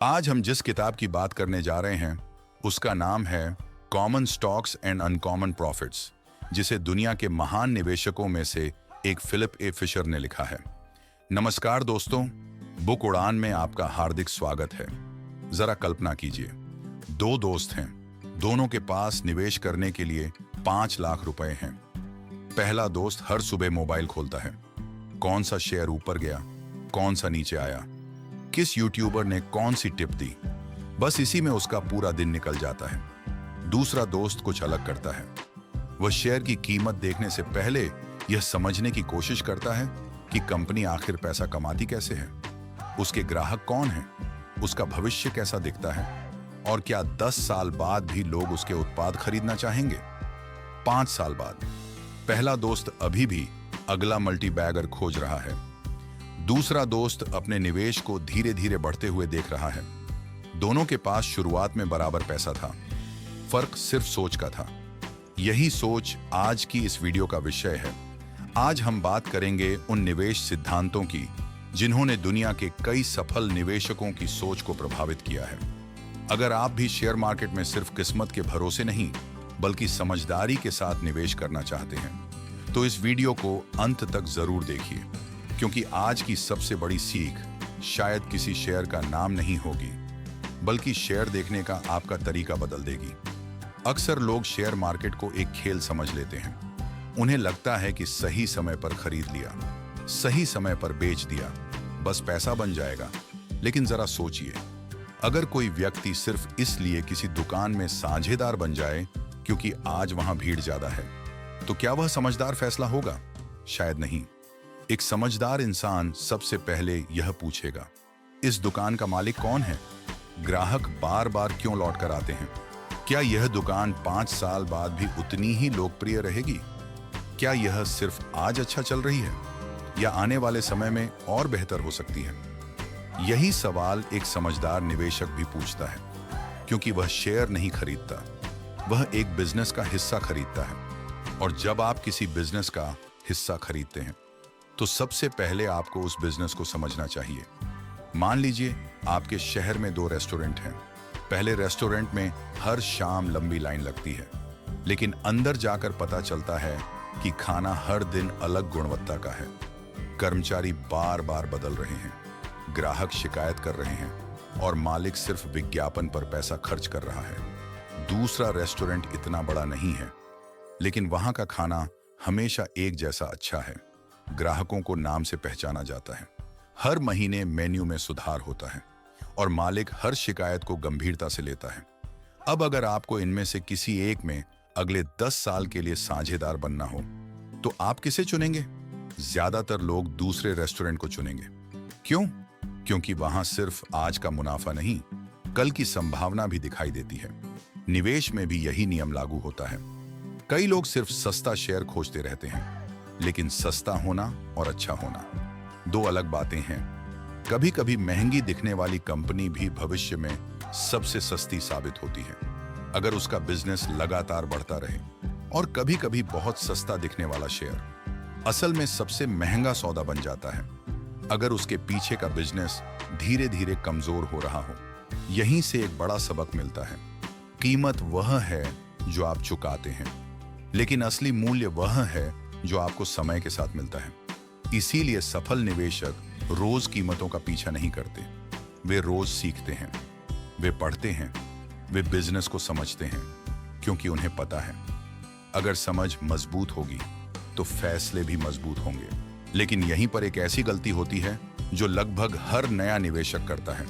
आज हम जिस किताब की बात करने जा रहे हैं उसका नाम है common stocks and uncommon profits, जिसे दुनिया के महान निवेशकों में से एक फिलिप ए फिशर ने लिखा है। नमस्कार दोस्तों, बुक उड़ान में आपका हार्दिक स्वागत है। जरा कल्पना कीजिए, दो दोस्त हैं, दोनों के पास निवेश करने के लिए 5 लाख रुपए हैं। पहला दोस्त हर सुबह मोबाइल खोलता है, कौन सा शेयर ऊपर गया, कौन सा नीचे आया, किस यूट्यूबर ने कौन सी टिप दी, बस इसी में उसका पूरा दिन निकल जाता है। दूसरा दोस्त कुछ अलग करता है, वह शेयर की कीमत देखने से पहले यह समझने की कोशिश करता है कि कंपनी आखिर पैसा कमाती कैसे है, उसके ग्राहक कौन हैं, उसका भविष्य कैसा दिखता है और क्या 10 साल बाद भी लोग उसके उत्पाद खरीदना चाहेंगे। 5 साल बाद पहला दोस्त अभी भी अगला मल्टीबैगर खोज रहा है, दूसरा दोस्त अपने निवेश को धीरे धीरे बढ़ते हुए देख रहा है। दोनों के पास शुरुआत में बराबर पैसा था, फर्क सिर्फ सोच का था। यही सोच आज की इस वीडियो का विषय है। आज हम बात करेंगे उन निवेश सिद्धांतों की जिन्होंने दुनिया के कई सफल निवेशकों की सोच को प्रभावित किया है। अगर आप भी शेयर मार्केट में सिर्फ किस्मत के भरोसे नहीं बल्कि समझदारी के साथ निवेश करना चाहते हैं तो इस वीडियो को अंत तक जरूर देखिए, क्योंकि आज की सबसे बड़ी सीख शायद किसी शेयर का नाम नहीं होगी बल्कि शेयर देखने का आपका तरीका बदल देगी। अक्सर लोग शेयर मार्केट को एक खेल समझ लेते हैं। उन्हें लगता है कि सही समय पर खरीद लिया, सही समय पर बेच दिया, बस पैसा बन जाएगा। लेकिन जरा सोचिए, अगर कोई व्यक्ति सिर्फ इसलिए किसी दुकान में साझेदार बन जाए क्योंकि आज वहां भीड़ ज्यादा है, तो क्या वह समझदार फैसला होगा? शायद नहीं। एक समझदार इंसान सबसे पहले यह पूछेगा, इस दुकान का मालिक कौन है? ग्राहक बार बार क्यों लौट कर आते हैं? क्या यह दुकान 5 साल बाद भी उतनी ही लोकप्रिय रहेगी? क्या यह सिर्फ आज अच्छा चल रही है या आने वाले समय में और बेहतर हो सकती है? यही सवाल एक समझदार निवेशक भी पूछता है, क्योंकि वह शेयर नहीं खरीदता, वह एक बिजनेस का हिस्सा खरीदता है। और जब आप किसी बिजनेस का हिस्सा खरीदते हैं तो सबसे पहले आपको उस बिजनेस को समझना चाहिए। मान लीजिए आपके शहर में 2 रेस्टोरेंट हैं। पहले रेस्टोरेंट में हर शाम लंबी लाइन लगती है, लेकिन अंदर जाकर पता चलता है कि खाना हर दिन अलग गुणवत्ता का है। कर्मचारी बार बार बदल रहे हैं, ग्राहक शिकायत कर रहे हैं और मालिक सिर्फ विज्ञापन पर पैसा खर्च कर रहा है। दूसरा रेस्टोरेंट इतना बड़ा नहीं है, लेकिन वहां का खाना हमेशा एक जैसा अच्छा है, ग्राहकों को नाम से पहचाना जाता है, हर महीने मेन्यू में सुधार होता है और मालिक हर शिकायत को गंभीरता से लेता है। अब अगर आपको इनमें से किसी एक में अगले 10 साल के लिए साझेदार बनना हो तो आप किसे चुनेंगे? ज्यादातर लोग दूसरे रेस्टोरेंट को चुनेंगे। क्यों? क्योंकि वहां सिर्फ आज का मुनाफा नहीं, कल की संभावना भी दिखाई देती है। निवेश में भी यही नियम लागू होता है। कई लोग सिर्फ सस्ता शेयर खोजते रहते हैं, लेकिन सस्ता होना और अच्छा होना 2 अलग बातें हैं। कभी कभी महंगी दिखने वाली कंपनी भी भविष्य में सबसे सस्ती साबित होती है अगर उसका बिजनेस लगातार बढ़ता रहे, और कभी कभी बहुत सस्ता दिखने वाला शेयर असल में सबसे महंगा सौदा बन जाता है अगर उसके पीछे का बिजनेस धीरे धीरे कमजोर हो रहा हो। यहीं से एक बड़ा सबक मिलता है, कीमत वह है जो आप चुकाते हैं, लेकिन असली मूल्य वह है जो आपको समय के साथ मिलता है। इसीलिए सफल निवेशक रोज कीमतों का पीछा नहीं करते, वे रोज सीखते हैं, वे पढ़ते हैं, वे बिजनेस को समझते हैं, क्योंकि उन्हें पता है अगर समझ मजबूत होगी तो फैसले भी मजबूत होंगे। लेकिन यहीं पर एक ऐसी गलती होती है जो लगभग हर नया निवेशक करता है।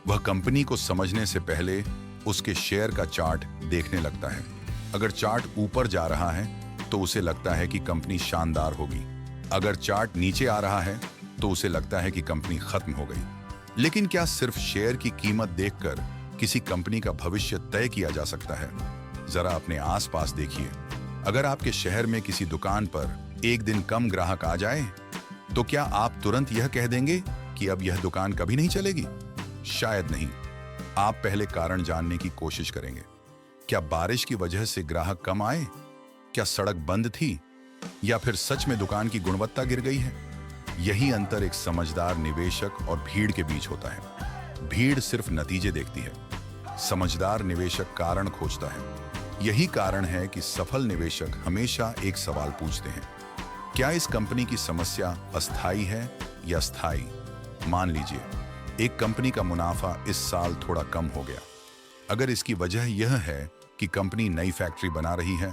वह कंपनी को समझने से पहले उसके शेयर का चार्ट देखने लगता है। अगर चार्ट ऊपर जा रहा है तो उसे लगता है कि कंपनी शानदार होगी, अगर चार्ट नीचे आ रहा है तो उसे लगता है कि कंपनी खत्म हो गई। लेकिन क्या सिर्फ शेयर की कीमत देखकर किसी कंपनी का भविष्य तय किया जा सकता है? जरा अपने आसपास देखिए। अगर आपके शहर में किसी दुकान पर एक दिन कम ग्राहक आ जाए तो क्या आप तुरंत यह कह देंगे कि अब यह दुकान कभी नहीं चलेगी? शायद नहीं। आप पहले कारण जानने की कोशिश करेंगे। क्या बारिश की वजह से ग्राहक कम आए? क्या सड़क बंद थी? या फिर सच में दुकान की गुणवत्ता गिर गई है? यही अंतर एक समझदार निवेशक और भीड़ के बीच होता है। भीड़ सिर्फ नतीजे देखती है, समझदार निवेशक कारण खोजता है। यही कारण है कि सफल निवेशक हमेशा एक सवाल पूछते हैं, क्या इस कंपनी की समस्या अस्थायी है या स्थायी? मान लीजिए एक कंपनी का मुनाफा इस साल थोड़ा कम हो गया। अगर इसकी वजह यह है कि कंपनी नई फैक्ट्री बना रही है,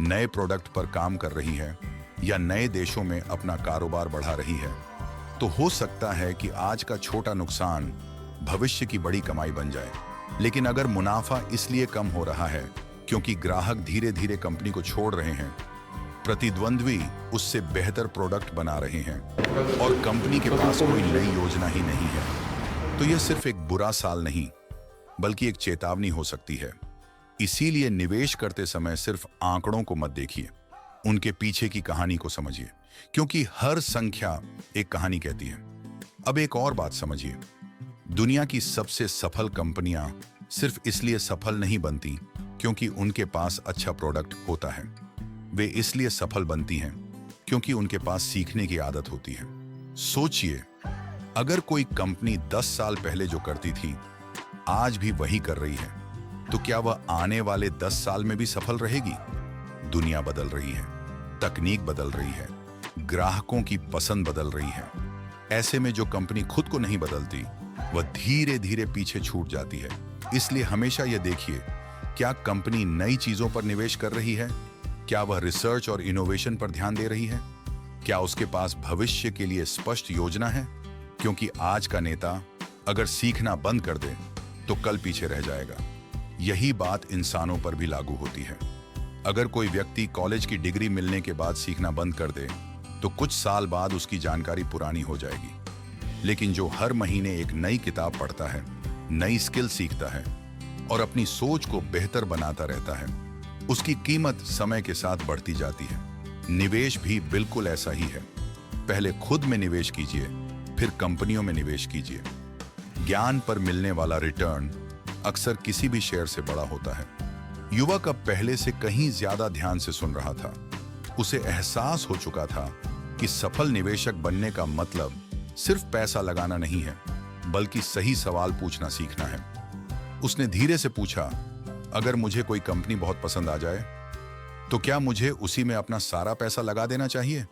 नए प्रोडक्ट पर काम कर रही है या नए देशों में अपना कारोबार बढ़ा रही है, तो हो सकता है कि आज का छोटा नुकसान भविष्य की बड़ी कमाई बन जाए। लेकिन अगर मुनाफा इसलिए कम हो रहा है क्योंकि ग्राहक धीरे धीरे कंपनी को छोड़ रहे हैं, प्रतिद्वंद्वी उससे बेहतर प्रोडक्ट बना रहे हैं और कंपनी के पास कोई नई योजना ही नहीं है, तो यह सिर्फ एक बुरा साल नहीं बल्कि एक चेतावनी हो सकती है। इसीलिए निवेश करते समय सिर्फ आंकड़ों को मत देखिए, उनके पीछे की कहानी को समझिए, क्योंकि हर संख्या एक कहानी कहती है। अब एक और बात समझिए, दुनिया की सबसे सफल कंपनियां सिर्फ इसलिए सफल नहीं बनती क्योंकि उनके पास अच्छा प्रोडक्ट होता है। वे इसलिए सफल बनती हैं क्योंकि उनके पास सीखने की आदत होती है। सोचिए, अगर कोई कंपनी 10 साल पहले जो करती थी आज भी वही कर रही है, तो क्या वह आने वाले 10 साल में भी सफल रहेगी? दुनिया बदल रही है, तकनीक बदल रही है, ग्राहकों की पसंद बदल रही है। ऐसे में जो कंपनी खुद को नहीं बदलती वह धीरे धीरे पीछे छूट जाती है। इसलिए हमेशा यह देखिए, क्या कंपनी नई चीजों पर निवेश कर रही है? क्या वह रिसर्च और इनोवेशन पर ध्यान दे रही है? क्या उसके पास भविष्य के लिए स्पष्ट योजना है? क्योंकि आज का नेता अगर सीखना बंद कर दे तो कल पीछे रह जाएगा। यही बात इंसानों पर भी लागू होती है। अगर कोई व्यक्ति कॉलेज की डिग्री मिलने के बाद सीखना बंद कर दे तो कुछ साल बाद उसकी जानकारी पुरानी हो जाएगी। लेकिन जो हर महीने एक नई किताब पढ़ता है, नई स्किल सीखता है और अपनी सोच को बेहतर बनाता रहता है, उसकी कीमत समय के साथ बढ़ती जाती है। निवेश भी बिल्कुल ऐसा ही है। पहले खुद में निवेश कीजिए, फिर कंपनियों में निवेश कीजिए। ज्ञान पर मिलने वाला रिटर्न अक्सर किसी भी शेयर से बड़ा होता है। युवक अब पहले से कहीं ज्यादा ध्यान से सुन रहा था। उसे एहसास हो चुका था कि सफल निवेशक बनने का मतलब सिर्फ पैसा लगाना नहीं है, बल्कि सही सवाल पूछना सीखना है। उसने धीरे से पूछा, अगर मुझे कोई कंपनी बहुत पसंद आ जाए तो क्या मुझे उसी में अपना सारा पैसा लगा देना चाहिए?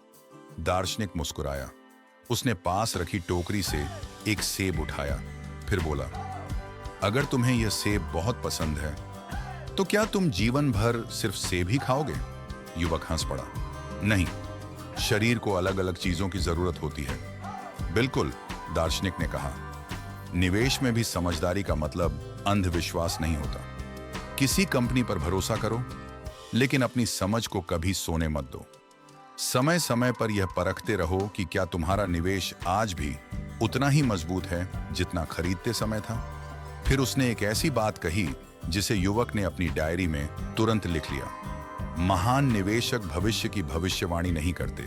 दार्शनिक मुस्कुराया। उसने पास रखी टोकरी से एक सेब उठाया, फिर बोला, अगर तुम्हें यह सेब बहुत पसंद है तो क्या तुम जीवन भर सिर्फ सेब ही खाओगे? युवक हंस पड़ा। नहीं, शरीर को अलग अलग चीजों की जरूरत होती है। बिल्कुल, दार्शनिक ने कहा। निवेश में भी समझदारी का मतलब अंधविश्वास नहीं होता। किसी कंपनी पर भरोसा करो, लेकिन अपनी समझ को कभी सोने मत दो। समय समय पर यह परखते रहो कि क्या तुम्हारा निवेश आज भी उतना ही मजबूत है जितना खरीदते समय था। फिर उसने एक ऐसी बात कही जिसे युवक ने अपनी डायरी में तुरंत लिख लिया। महान निवेशक भविष्य की भविष्यवाणी नहीं करते,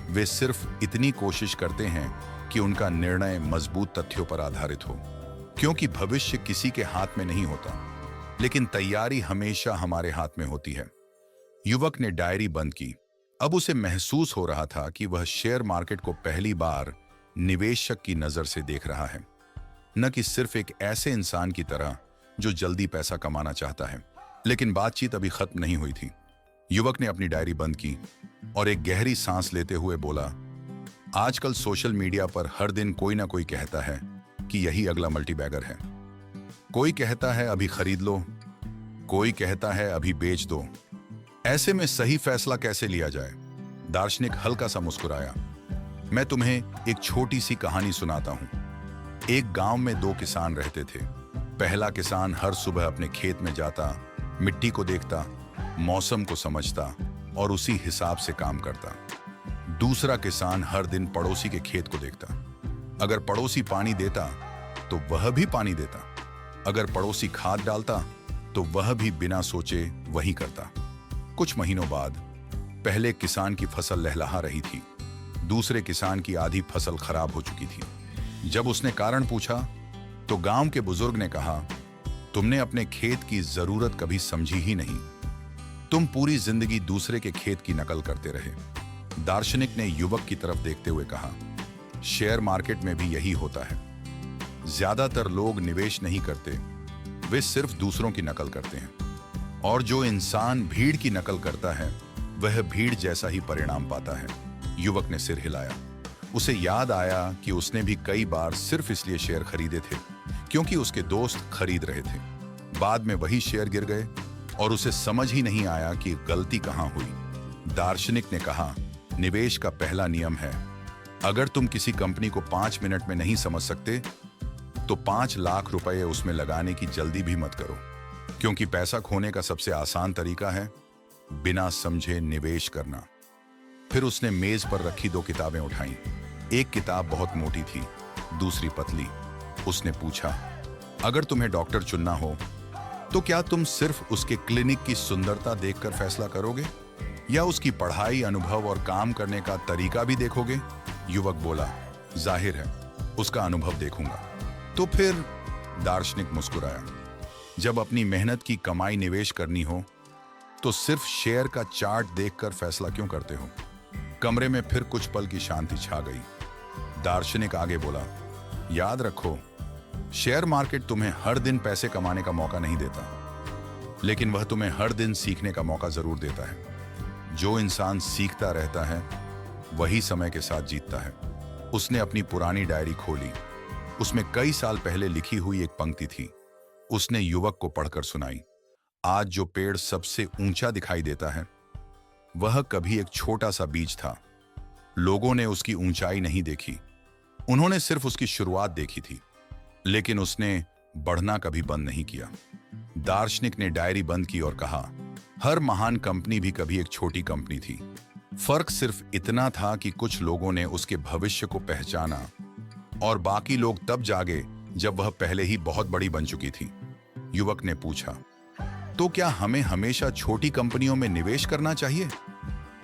वे सिर्फ इतनी कोशिश करते हैं कि उनका निर्णय मजबूत तथ्यों पर आधारित हो। क्योंकि भविष्य किसी के हाथ में नहीं होता, लेकिन तैयारी हमेशा हमारे हाथ में होती है। युवक ने डायरी बंद की। अब उसे महसूस हो रहा था कि वह शेयर मार्केट को पहली बार निवेशक की नजर से देख रहा है, न कि सिर्फ एक ऐसे इंसान की तरह जो जल्दी पैसा कमाना चाहता है। लेकिन बातचीत अभी खत्म नहीं हुई थी। युवक ने अपनी डायरी बंद की और एक गहरी सांस लेते हुए बोला, आजकल सोशल मीडिया पर हर दिन कोई ना कोई कहता है कि यही अगला मल्टीबैगर है। कोई कहता है अभी खरीद लो, कोई कहता है अभी बेच दो। ऐसे में सही फैसला कैसे लिया जाए? दार्शनिक हल्का सा मुस्कुराया। मैं तुम्हें एक छोटी सी कहानी सुनाता हूं। एक गांव में 2 किसान रहते थे। पहला किसान हर सुबह अपने खेत में जाता, मिट्टी को देखता, मौसम को समझता और उसी हिसाब से काम करता। दूसरा किसान हर दिन पड़ोसी के खेत को देखता। अगर पड़ोसी पानी देता तो वह भी पानी देता। अगर पड़ोसी खाद डालता तो वह भी बिना सोचे वही करता। कुछ महीनों बाद पहले किसान की फसल लहलहा रही थी, दूसरे किसान की आधी फसल खराब हो चुकी थी। जब उसने कारण पूछा तो गांव के बुजुर्ग ने कहा, तुमने अपने खेत की जरूरत कभी समझी ही नहीं। तुम पूरी जिंदगी दूसरे के खेत की नकल करते रहे। दार्शनिक ने युवक की तरफ देखते हुए कहा, शेयर मार्केट में भी यही होता है। ज्यादातर लोग निवेश नहीं करते, वे सिर्फ दूसरों की नकल करते हैं। और जो इंसान भीड़ की नकल करता है वह भीड़ जैसा ही परिणाम पाता है। युवक ने सिर हिलाया। उसे याद आया कि उसने भी कई बार सिर्फ इसलिए शेयर खरीदे थे क्योंकि उसके दोस्त खरीद रहे थे। बाद में वही शेयर गिर गए और उसे समझ ही नहीं आया कि गलती कहां हुई। दार्शनिक ने कहा, निवेश का पहला नियम है, अगर तुम किसी कंपनी को 5 मिनट में नहीं समझ सकते तो 5 लाख रुपए उसमें लगाने की जल्दी भी मत करो, क्योंकि पैसा खोने का सबसे आसान तरीका है बिना समझे निवेश करना। फिर उसने मेज पर रखी 2 किताबें उठाईं। एक किताब बहुत मोटी थी, दूसरी पतली। उसने पूछा, अगर तुम्हें डॉक्टर चुनना हो तो क्या तुम सिर्फ उसके क्लिनिक की सुंदरता देखकर फैसला करोगे या उसकी पढ़ाई, अनुभव और काम करने का तरीका भी देखोगे? युवक बोला, जाहिर है उसका अनुभव देखूंगा। तो फिर? दार्शनिक मुस्कुराया, जब अपनी मेहनत की कमाई निवेश करनी हो तो सिर्फ शेयर का चार्ट देखकर फैसला क्यों करते हो? कमरे में फिर कुछ पल की शांति छा गई। दार्शनिक आगे बोला, याद रखो, शेयर मार्केट तुम्हें हर दिन पैसे कमाने का मौका नहीं देता, लेकिन वह तुम्हें हर दिन सीखने का मौका जरूर देता है। जो इंसान सीखता रहता है वही समय के साथ जीतता है। उसने अपनी पुरानी डायरी खोली। उसमें कई साल पहले लिखी हुई एक पंक्ति थी। उसने युवक को पढ़कर सुनाई, आज जो पेड़ सबसे ऊंचा दिखाई देता है वह कभी एक छोटा सा बीज था। लोगों ने उसकी ऊंचाई नहीं देखी, उन्होंने सिर्फ उसकी शुरुआत देखी थी, लेकिन उसने बढ़ना कभी बंद नहीं किया। दार्शनिक ने डायरी बंद की और कहा, हर महान कंपनी भी कभी एक छोटी कंपनी थी। फर्क सिर्फ इतना था कि कुछ लोगों ने उसके भविष्य को पहचाना और बाकी लोग तब जागे जब वह पहले ही बहुत बड़ी बन चुकी थी। युवक ने पूछा, तो क्या हमें हमेशा छोटी कंपनियों में निवेश करना चाहिए?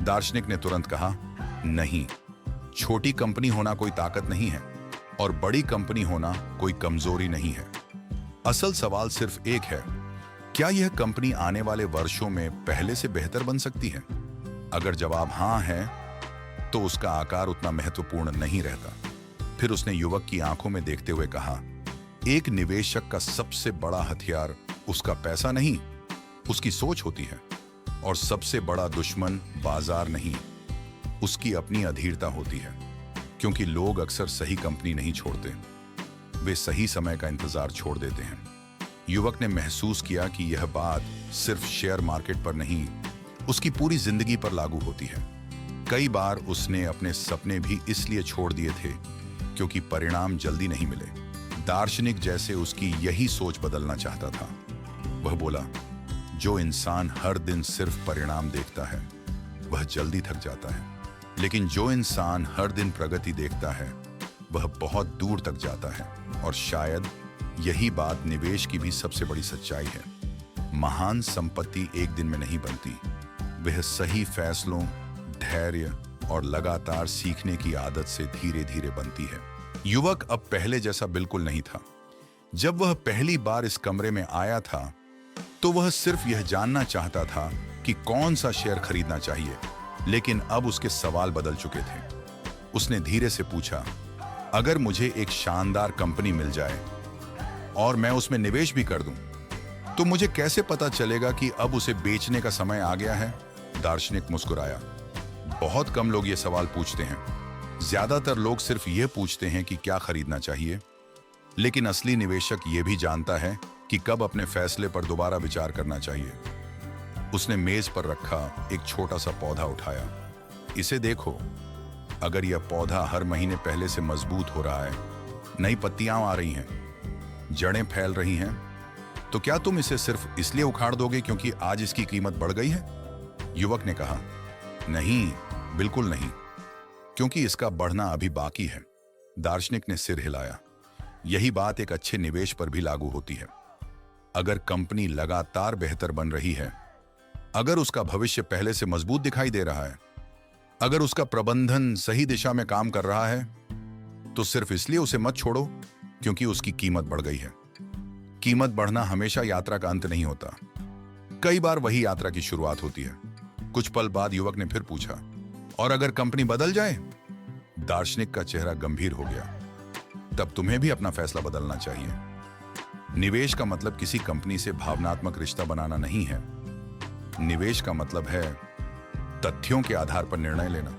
दार्शनिक ने तुरंत कहा, नहीं, छोटी कंपनी होना कोई ताकत नहीं है और बड़ी कंपनी होना कोई कमजोरी नहीं है। असल सवाल सिर्फ एक है, क्या यह कंपनी आने वाले वर्षों में पहले से बेहतर बन सकती है? अगर जवाब हां है तो उसका आकार उतना महत्वपूर्ण नहीं रहता। फिर उसने युवक की आंखों में देखते हुए कहा, एक निवेशक का सबसे बड़ा हथियार उसका पैसा नहीं, उसकी सोच होती है, और सबसे बड़ा दुश्मन बाजार नहीं, उसकी अपनी अधीरता होती है। क्योंकि लोग अक्सर सही कंपनी नहीं छोड़ते, वे सही समय का इंतजार छोड़ देते हैं। युवक ने महसूस किया कि यह बात सिर्फ शेयर मार्केट पर नहीं, उसकी पूरी जिंदगी पर लागू होती है। कई बार उसने अपने सपने भी इसलिए छोड़ दिए थे क्योंकि परिणाम जल्दी नहीं मिले। दार्शनिक जैसे उसकी यही सोच बदलना चाहता था। वह बोला, जो इंसान हर दिन सिर्फ परिणाम देखता है वह जल्दी थक जाता है, लेकिन जो इंसान हर दिन प्रगति देखता है वह बहुत दूर तक जाता है। और शायद यही बात निवेश की भी सबसे बड़ी सच्चाई है। महान संपत्ति एक दिन में नहीं बनती, वह सही फैसलों, धैर्य और लगातार सीखने की आदत से धीरे धीरे बनती है। युवक अब पहले जैसा बिल्कुल नहीं था। जब वह पहली बार इस कमरे में आया था तो वह सिर्फ यह जानना चाहता था कि कौन सा शेयर खरीदना चाहिए, लेकिन अब उसके सवाल बदल चुके थे। उसने धीरे से पूछा, अगर मुझे एक शानदार कंपनी मिल जाए और मैं उसमें निवेश भी कर दूं, तो मुझे कैसे पता चलेगा कि अब उसे बेचने का समय आ गया है? दार्शनिक मुस्कुराया, बहुत कम लोग ये सवाल पूछते हैं। ज्यादातर लोग सिर्फ ये पूछते हैं कि क्या खरीदना चाहिए, लेकिन असली निवेशक ये भी जानता है कि कब अपने फैसले पर दोबारा विचार करना चाहिए। उसने मेज पर रखा एक छोटा सा पौधा उठाया। इसे देखो, अगर यह पौधा हर महीने पहले से मजबूत हो रहा है, नई पत्तियां आ रही हैं, जड़ें फैल रही हैं, तो क्या तुम इसे सिर्फ इसलिए उखाड़ दोगे क्योंकि आज इसकी कीमत बढ़ गई है? युवक ने कहा, नहीं, बिल्कुल नहीं, क्योंकि इसका बढ़ना अभी बाकी है। दार्शनिक ने सिर हिलाया। यही बात एक अच्छे निवेश पर भी लागू होती है। अगर कंपनी लगातार बेहतर बन रही है, अगर उसका भविष्य पहले से मजबूत दिखाई दे रहा है, अगर उसका प्रबंधन सही दिशा में काम कर रहा है, तो सिर्फ इसलिए उसे मत छोड़ो क्योंकि उसकी कीमत बढ़ गई है। कीमत बढ़ना हमेशा यात्रा का अंत नहीं होता, कई बार वही यात्रा की शुरुआत होती है। कुछ पल बाद युवक ने फिर पूछा, और अगर कंपनी बदल जाए? दार्शनिक का चेहरा गंभीर हो गया। तब तुम्हें भी अपना फैसला बदलना चाहिए। निवेश का मतलब किसी कंपनी से भावनात्मक रिश्ता बनाना नहीं है। निवेश का मतलब है तथ्यों के आधार पर निर्णय लेना।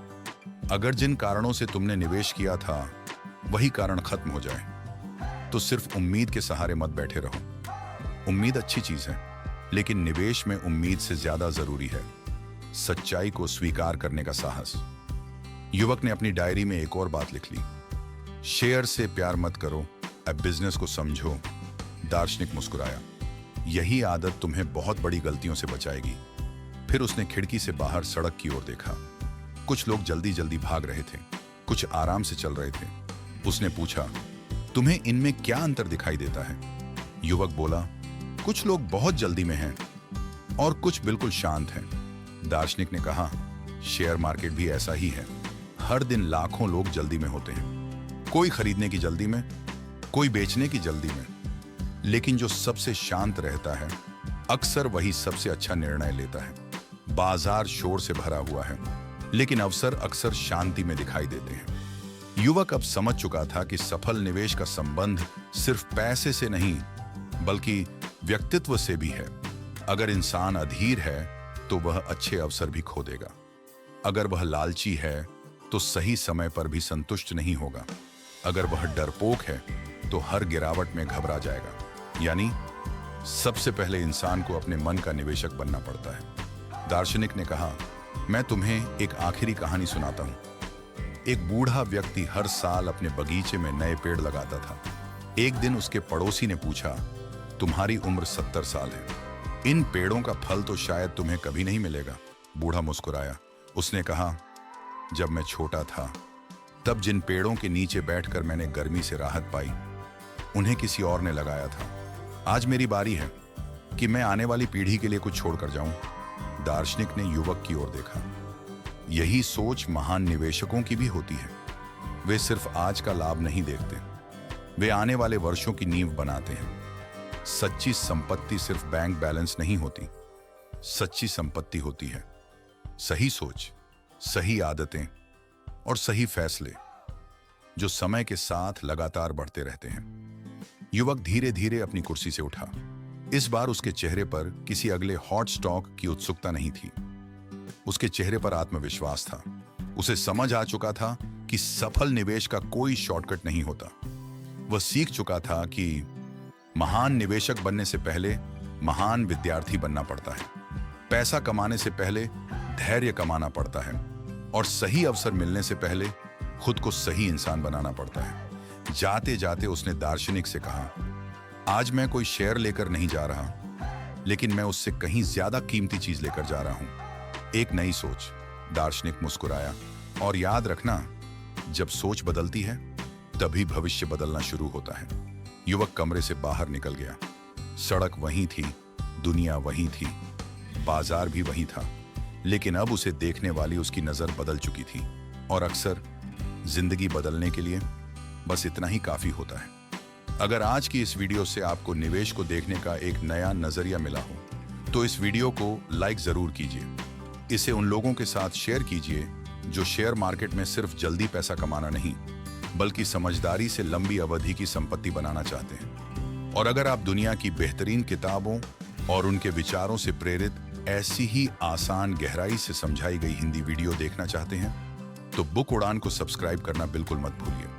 अगर जिन कारणों से तुमने निवेश किया था वही कारण खत्म हो जाए तो सिर्फ उम्मीद के सहारे मत बैठे रहो। उम्मीद अच्छी चीज है, लेकिन निवेश में उम्मीद से ज्यादा जरूरी है सच्चाई को स्वीकार करने का साहस। युवक ने अपनी डायरी में एक और बात लिख ली, शेयर से प्यार मत करो, अब बिजनेस को समझो। दार्शनिक मुस्कुराया, यही आदत तुम्हें बहुत बड़ी गलतियों से बचाएगी। फिर उसने खिड़की से बाहर सड़क की ओर देखा। कुछ लोग जल्दी जल्दी भाग रहे थे, कुछ आराम से चल रहे थे। उसने पूछा, तुम्हें इनमें क्या अंतर दिखाई देता है? युवक बोला, कुछ लोग बहुत जल्दी में हैं और कुछ बिल्कुल शांत हैं। दार्शनिक ने कहा, शेयर मार्केट भी ऐसा ही है। हर दिन लाखों लोग जल्दी में होते हैं, कोई खरीदने की जल्दी में, कोई बेचने की जल्दी में, लेकिन जो सबसे शांत रहता है अक्सर वही सबसे अच्छा निर्णय लेता है। बाजार शोर से भरा हुआ है, लेकिन अवसर अक्सर शांति में दिखाई देते हैं। युवक अब समझ चुका था कि सफल निवेश का संबंध सिर्फ पैसे से नहीं बल्कि व्यक्तित्व से भी है। अगर इंसान अधीर है तो वह अच्छे अवसर भी खो देगा। अगर वह लालची है तो सही समय पर भी संतुष्ट नहीं होगा। अगर वह डरपोक है तो हर गिरावट में घबरा जाएगा। यानी सबसे पहले इंसान को अपने मन का निवेशक बनना पड़ता है। दार्शनिक ने कहा, मैं तुम्हें एक आखिरी कहानी सुनाता हूं। एक बूढ़ा व्यक्ति हर साल अपने बगीचे में नए पेड़ लगाता था। एक दिन उसके पड़ोसी ने पूछा, तुम्हारी उम्र 70 साल है, इन पेड़ों का फल तो शायद तुम्हें कभी नहीं मिलेगा। बूढ़ा मुस्कुराया। उसने कहा, जब मैं छोटा था तब जिन पेड़ों के नीचे बैठकर मैंने गर्मी से राहत पाई उन्हें किसी और ने लगाया था। आज मेरी बारी है कि मैं आने वाली पीढ़ी के लिए कुछ छोड़कर जाऊं। दार्शनिक ने युवक की ओर देखा। यही सोच महान निवेशकों की भी होती है। वे सिर्फ आज का लाभ नहीं देखते, वे आने वाले वर्षों की नींव बनाते हैं। सच्ची संपत्ति सिर्फ बैंक बैलेंस नहीं होती, सच्ची संपत्ति होती है सही सोच, सही आदतें और सही फैसले जो समय के साथ लगातार बढ़ते रहते हैं। युवक धीरे धीरे अपनी कुर्सी से उठा। इस बार उसके चेहरे पर किसी अगले हॉट स्टॉक की उत्सुकता नहीं थी, उसके चेहरे पर आत्मविश्वास था। उसे समझ आ चुका था कि सफल निवेश का कोई शॉर्टकट नहीं होता। वह सीख चुका था कि महान निवेशक बनने से पहले महान विद्यार्थी बनना पड़ता है, पैसा कमाने से पहले धैर्य कमाना पड़ता है और सही अवसर मिलने से पहले खुद को सही इंसान बनाना पड़ता है। जाते जाते उसने दार्शनिक से कहा, आज मैं कोई शेयर लेकर नहीं जा रहा, लेकिन मैं उससे कहीं ज्यादा कीमती चीज लेकर जा रहा हूं, एक नई सोच। दार्शनिक मुस्कुराया, और याद रखना, जब सोच बदलती है तभी भविष्य बदलना शुरू होता है। युवक कमरे से बाहर निकल गया। सड़क वहीं थी, दुनिया वहीं थी, बाजार भी वहीं था, लेकिन अब उसे देखने वाली उसकी नजर बदल चुकी थी। और अक्सर जिंदगी बदलने के लिए बस इतना ही काफी होता है। अगर आज की इस वीडियो से आपको निवेश को देखने का एक नया नजरिया मिला हो तो इस वीडियो को लाइक जरूर कीजिए। इसे उन लोगों के साथ शेयर कीजिए जो शेयर मार्केट में सिर्फ जल्दी पैसा कमाना नहीं बल्कि समझदारी से लंबी अवधि की संपत्ति बनाना चाहते हैं। और अगर आप दुनिया की बेहतरीन किताबों और उनके विचारों से प्रेरित ऐसी ही आसान गहराई से समझाई गई हिंदी वीडियो देखना चाहते हैं तो बुक उड़ान को सब्सक्राइब करना बिल्कुल मत भूलिए।